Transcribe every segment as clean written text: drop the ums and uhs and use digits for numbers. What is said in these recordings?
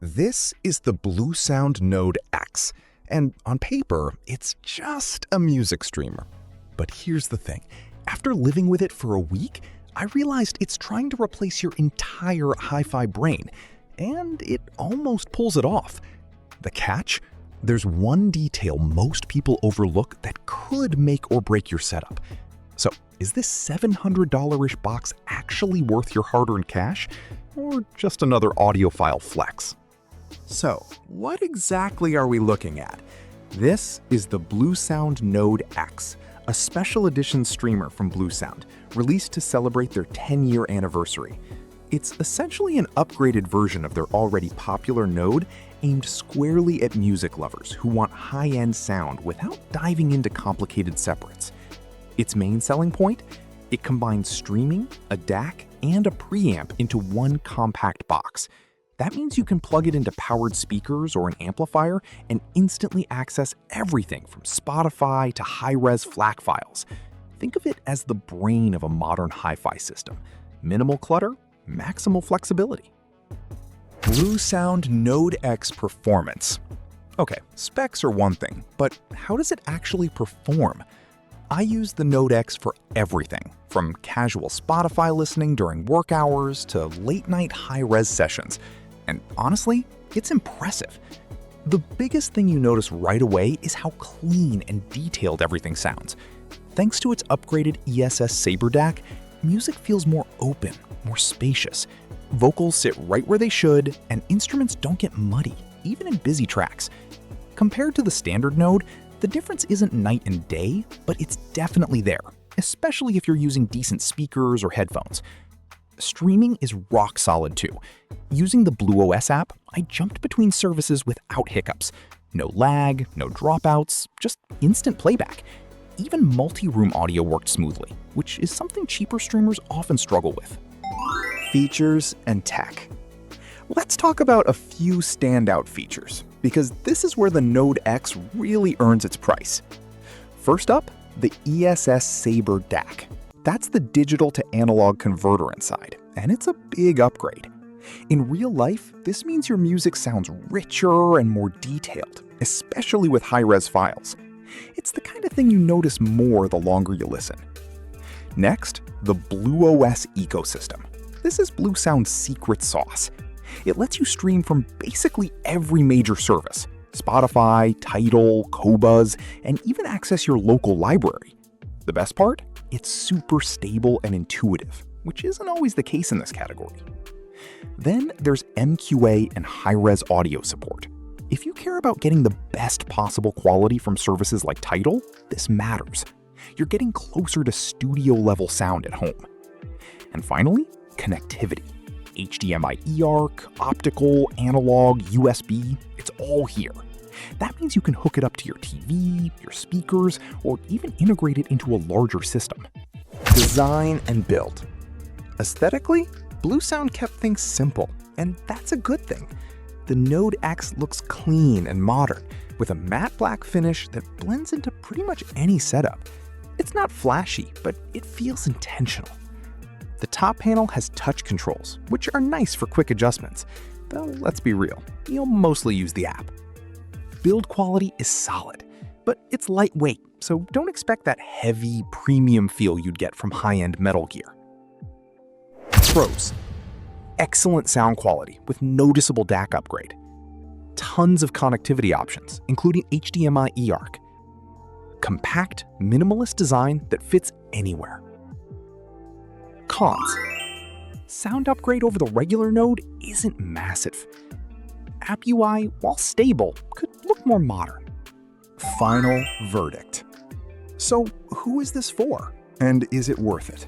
This is the Bluesound Node X, and on paper, it's just a music streamer. But here's the thing. After living with it for a week, I realized it's trying to replace your entire hi-fi brain, and it almost pulls it off. The catch? There's one detail most people overlook that could make or break your setup. So, is this $700-ish box actually worth your hard-earned cash, or just another audiophile flex? So, what exactly are we looking at? This is the Bluesound Node X, a special edition streamer from Bluesound, released to celebrate their 10-year anniversary. It's essentially an upgraded version of their already popular Node, aimed squarely at music lovers who want high-end sound without diving into complicated separates. Its main selling point? It combines streaming, a DAC, and a preamp into one compact box. That means you can plug it into powered speakers or an amplifier and instantly access everything from Spotify to high-res FLAC files. Think of it as the brain of a modern hi-fi system. Minimal clutter, maximal flexibility. Bluesound Node X performance. Okay, specs are one thing, but how does it actually perform? I use the Node X for everything, from casual Spotify listening during work hours to late-night high-res sessions. And honestly, it's impressive. The biggest thing you notice right away is how clean and detailed everything sounds. Thanks to its upgraded ESS Sabre DAC, music feels more open, more spacious. Vocals sit right where they should, and instruments don't get muddy, even in busy tracks. Compared to the standard Node, the difference isn't night and day, but it's definitely there, especially if you're using decent speakers or headphones. Streaming is rock solid too. Using the BluOS app, I jumped between services without hiccups. No lag, no dropouts, just instant playback. Even multi-room audio worked smoothly, which is something cheaper streamers often struggle with. Features and tech. Let's talk about a few standout features, because this is where the Node X really earns its price. First up, the ESS Sabre DAC. That's the digital to analog converter inside, and it's a big upgrade. In real life, this means your music sounds richer and more detailed, especially with high-res files. It's the kind of thing you notice more the longer you listen. Next, the BluOS ecosystem. This is Bluesound's secret sauce. It lets you stream from basically every major service: Spotify, Tidal, Qobuz, and even access your local library. The best part? It's super stable and intuitive, which isn't always the case in this category. Then there's MQA and high-res audio support. If you care about getting the best possible quality from services like Tidal, this matters. You're getting closer to studio-level sound at home. And finally, connectivity. HDMI eARC, optical, analog, USB, it's all here. That means you can hook it up to your TV, your speakers, or even integrate it into a larger system. Design and build. Aesthetically, Bluesound kept things simple, and that's a good thing. The Node X looks clean and modern, with a matte black finish that blends into pretty much any setup. It's not flashy, but it feels intentional. The top panel has touch controls, which are nice for quick adjustments, though let's be real, you'll mostly use the app. Build quality is solid, but it's lightweight, so don't expect that heavy, premium feel you'd get from high-end Metal Gear. Pros. Excellent sound quality with noticeable DAC upgrade. Tons of connectivity options, including HDMI eARC. Compact, minimalist design that fits anywhere. Cons. Sound upgrade over the regular Node isn't massive. App UI, while stable, could look more modern. Final verdict. So, who is this for? And is it worth it?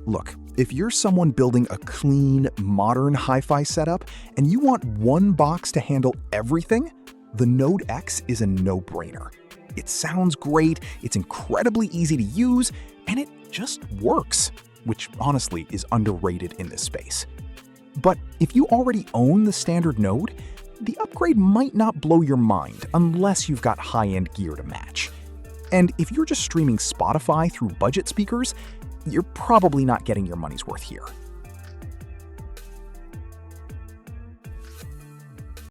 Look, if you're someone building a clean, modern hi-fi setup and you want one box to handle everything, the Node X is a no-brainer. It sounds great, it's incredibly easy to use, and it just works, which honestly is underrated in this space. But if you already own the standard Node, the upgrade might not blow your mind unless you've got high-end gear to match. And if you're just streaming Spotify through budget speakers, you're probably not getting your money's worth here.